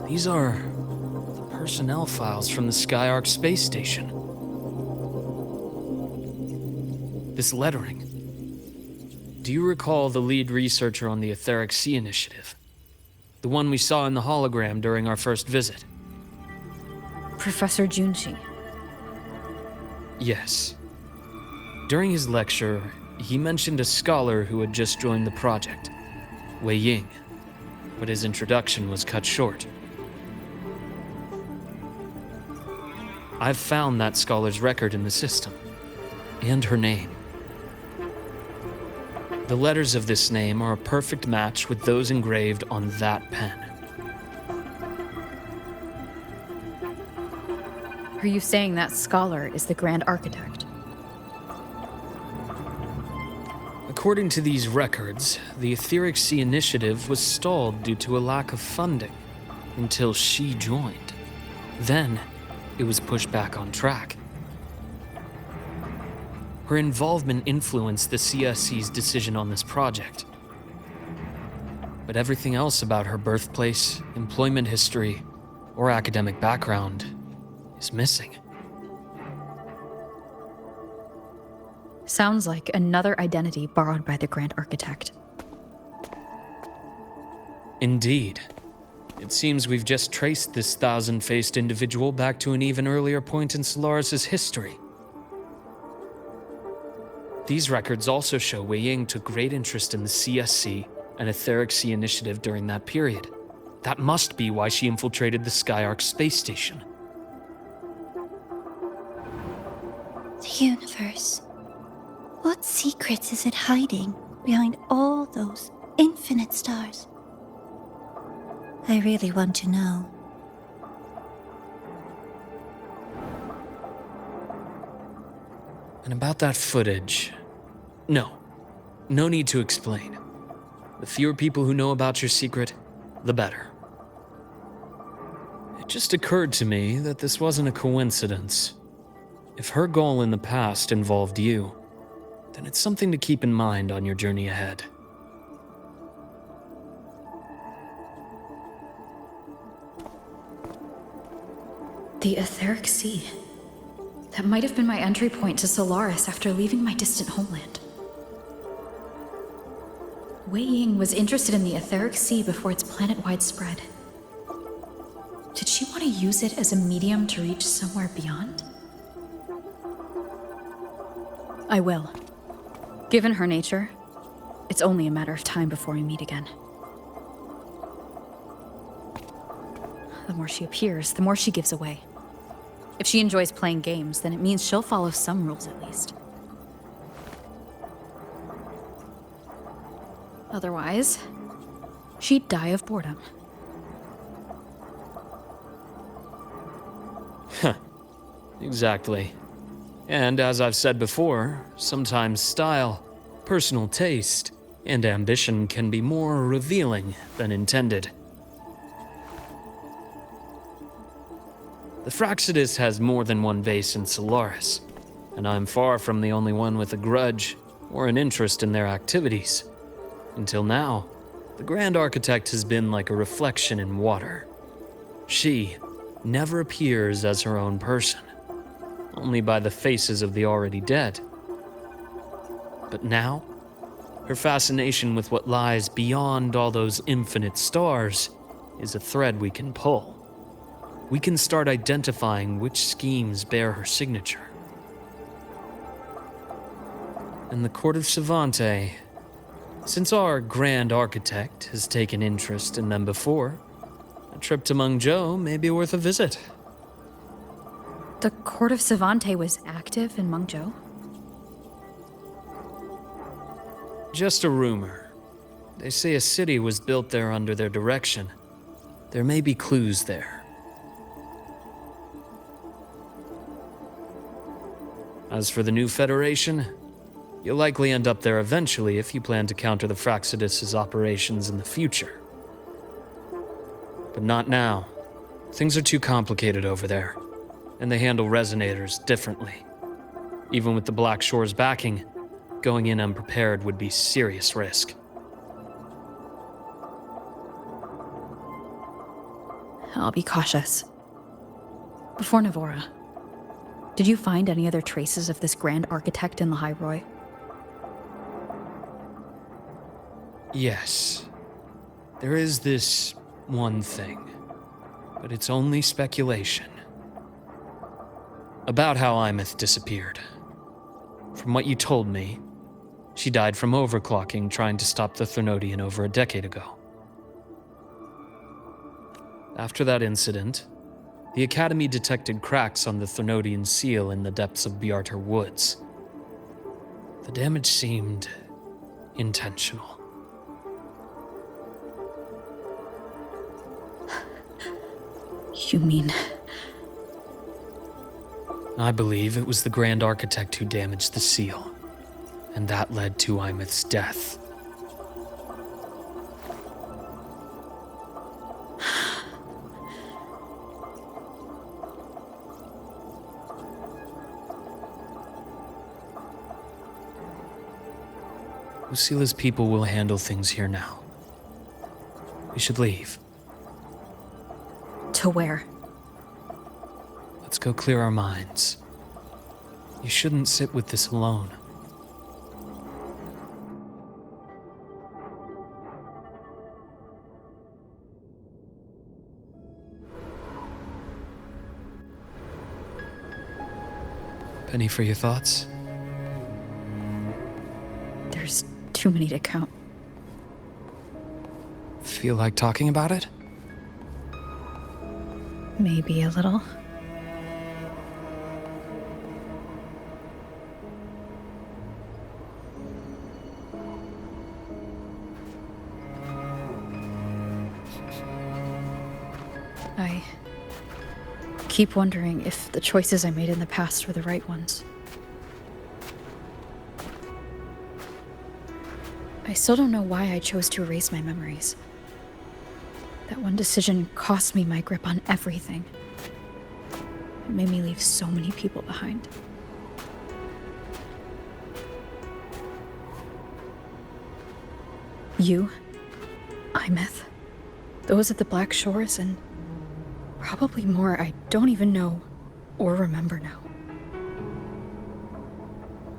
These are the personnel files from the Skyark space station. This lettering. Do you recall the lead researcher on the Etheric Sea Initiative? The one we saw in the hologram during our first visit? Professor Junshi. Yes. During his lecture, he mentioned a scholar who had just joined the project, Wei Ying, but his introduction was cut short. I've found that scholar's record in the system, and her name. The letters of this name are a perfect match with those engraved on that pen. Are you saying that scholar is the Grand Architect? According to these records, the Etheric Sea Initiative was stalled due to a lack of funding until she joined. Then, it was pushed back on track. Her involvement influenced the CSC's decision on this project. But everything else about her birthplace, employment history, or academic background is missing. Sounds like another identity borrowed by the Grand Architect. Indeed. It seems we've just traced this thousand-faced individual back to an even earlier point in Solaris' history. These records also show Wei Ying took great interest in the CSC and Etheric Sea Initiative during that period. That must be why she infiltrated the Skyark space station. The universe. What secrets is it hiding behind all those infinite stars? I really want to know. And about that footage... No need to explain. The fewer people who know about your secret, the better. It just occurred to me that this wasn't a coincidence. If her goal in the past involved you, then it's something to keep in mind on your journey ahead. The Etheric Sea. That might have been my entry point to Solaris after leaving my distant homeland. Wei Ying was interested in the Etheric Sea before its planet-wide spread. Did she want to use it as a medium to reach somewhere beyond? I will. Given her nature, it's only a matter of time before we meet again. The more she appears, the more she gives away. If she enjoys playing games, then it means she'll follow some rules at least. Otherwise, she'd die of boredom. Exactly. And as I've said before, sometimes style, personal taste, and ambition can be more revealing than intended. The Fraxidus has more than one base in Solaris, and I'm far from the only one with a grudge or an interest in their activities. Until now, the Grand Architect has been like a reflection in water. She never appears as her own person, only by the faces of the already dead. But now, her fascination with what lies beyond all those infinite stars is a thread we can pull. We can start identifying which schemes bear her signature. And the Court of Savante, since our Grand Architect has taken interest in them before, a trip to Mengzhou may be worth a visit. The Court of Savante was active in Mengzhou? Just a rumor. They say a city was built there under their direction. There may be clues there. As for the new Federation, you'll likely end up there eventually if you plan to counter the Fraxidus' operations in the future. But not now. Things are too complicated over there, and they handle resonators differently. Even with the Black Shore's backing, going in unprepared would be serious risk. I'll be cautious. Before Navora, did you find any other traces of this grand architect in the High Roy? Yes. There is this one thing, but it's only speculation. About how Imeth disappeared. From what you told me, she died from overclocking trying to stop the Thernodian over a decade ago. After that incident, the Academy detected cracks on the Thernodian seal in the depths of Biarter Woods. The damage seemed intentional. You mean... I believe it was the Grand Architect who damaged the seal, and that led to Imeth's death. Lucila's people will handle things here now. We should leave. To where? Let's go clear our minds. You shouldn't sit with this alone. Penny for your thoughts? There's too many to count. Feel like talking about it? Maybe a little. I keep wondering if the choices I made in the past were the right ones. I still don't know why I chose to erase my memories. That one decision cost me my grip on everything. It made me leave so many people behind. You, Imeth, those at the Black Shores, and probably more I don't even know or remember now.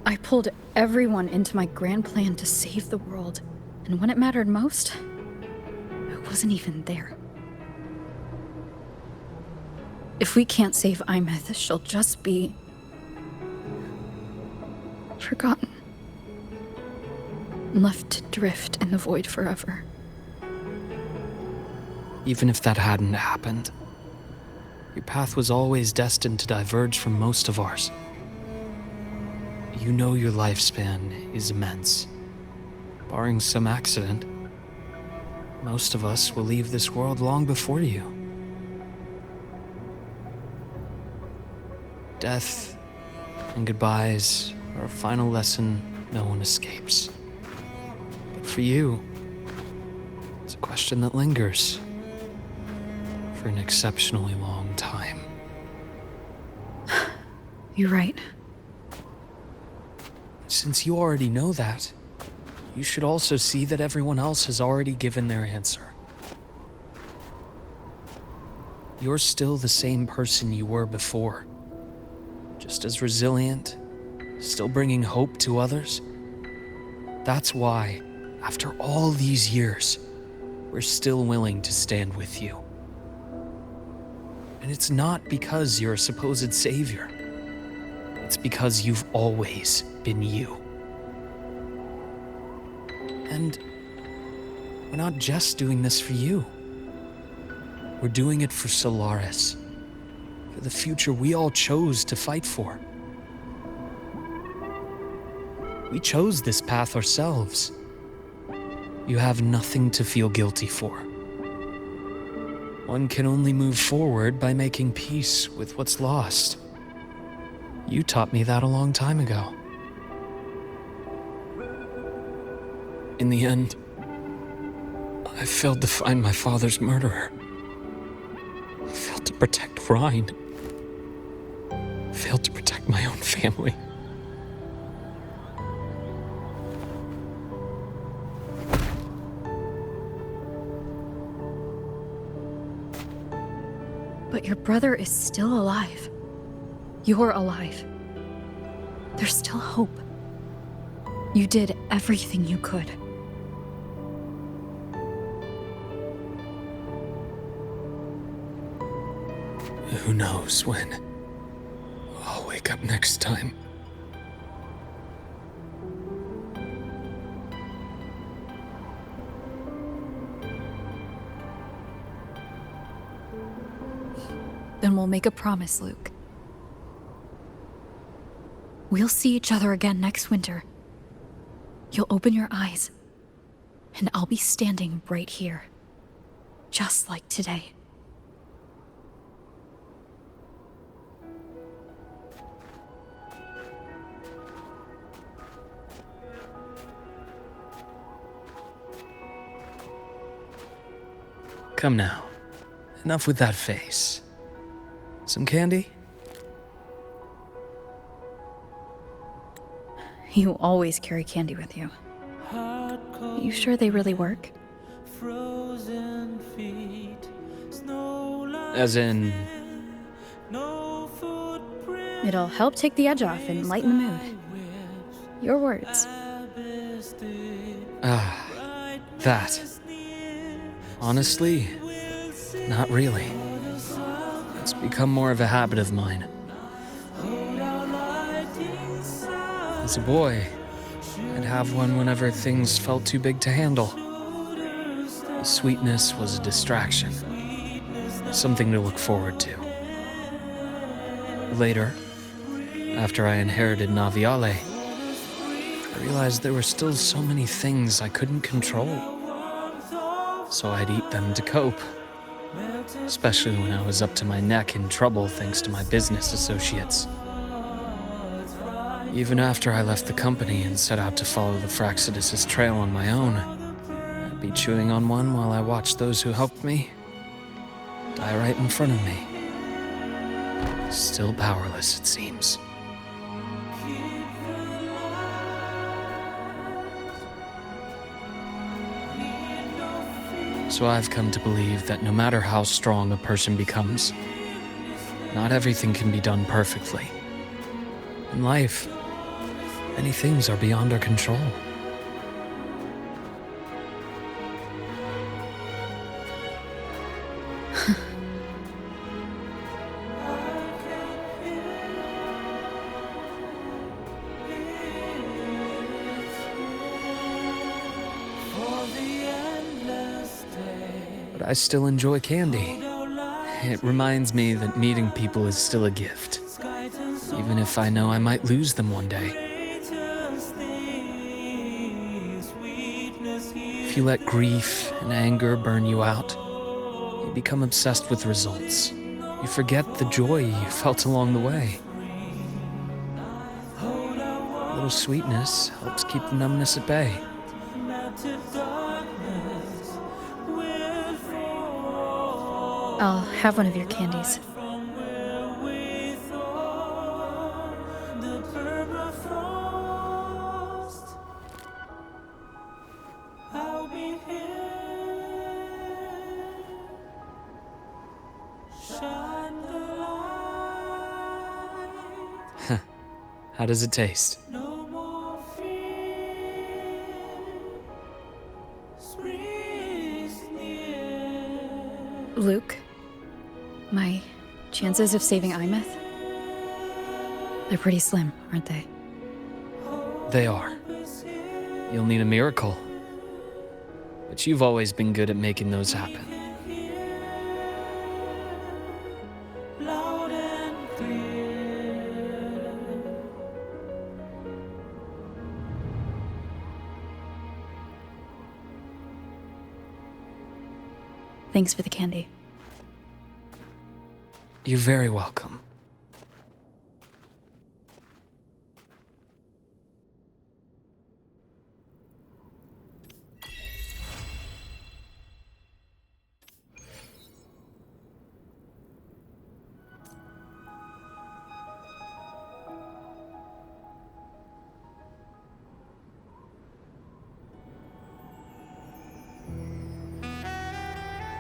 I pulled everyone into my grand plan to save the world, and when it mattered most, I wasn't even there. If we can't save Imeth, she'll just be... forgotten. Left to drift in the void forever. Even if that hadn't happened, your path was always destined to diverge from most of ours. You know your lifespan is immense. Barring some accident, most of us will leave this world long before you. Death and goodbyes are a final lesson no one escapes. But for you, it's a question that lingers for an exceptionally long time. You're right. Since you already know that, you should also see that everyone else has already given their answer. You're still the same person you were before. Just as resilient, still bringing hope to others. That's why, after all these years, we're still willing to stand with you. And it's not because you're a supposed savior. It's because you've always been you. And we're not just doing this for you. We're doing it for Solaris, for the future we all chose to fight for. We chose this path ourselves. You have nothing to feel guilty for. One can only move forward by making peace with what's lost. You taught me that a long time ago. In the end, I failed to find my father's murderer. I failed to protect Rhine. I failed to protect my own family. But your brother is still alive. You're alive. There's still hope. You did everything you could. Who knows when I'll wake up next time. Then we'll make a promise, Luke. We'll see each other again next winter. You'll open your eyes, and I'll be standing right here. Just like today. Come now. Enough with that face. Some candy? You always carry candy with you. You sure they really work? As in... It'll help take the edge off and lighten the mood. Your words. that. Honestly, not really. It's become more of a habit of mine. As a boy, I'd have one whenever things felt too big to handle. The sweetness was a distraction, something to look forward to. Later, after I inherited Naviale, I realized there were still so many things I couldn't control. So I'd eat them to cope, especially when I was up to my neck in trouble thanks to my business associates. Even after I left the company and set out to follow the Fraxidus' trail on my own, I'd be chewing on one while I watched those who helped me die right in front of me. Still powerless, it seems. So I've come to believe that no matter how strong a person becomes, not everything can be done perfectly. In life, many things are beyond our control. But I still enjoy candy. It reminds me that meeting people is still a gift, even if I know I might lose them one day. If you let grief and anger burn you out, you become obsessed with results. You forget the joy you felt along the way. A little sweetness helps keep the numbness at bay. I'll have one of your candies. How does it taste? Luke, my chances of saving Imeth? They're pretty slim, aren't they? They are. You'll need a miracle. But you've always been good at making those happen. Thanks for the candy. You're very welcome.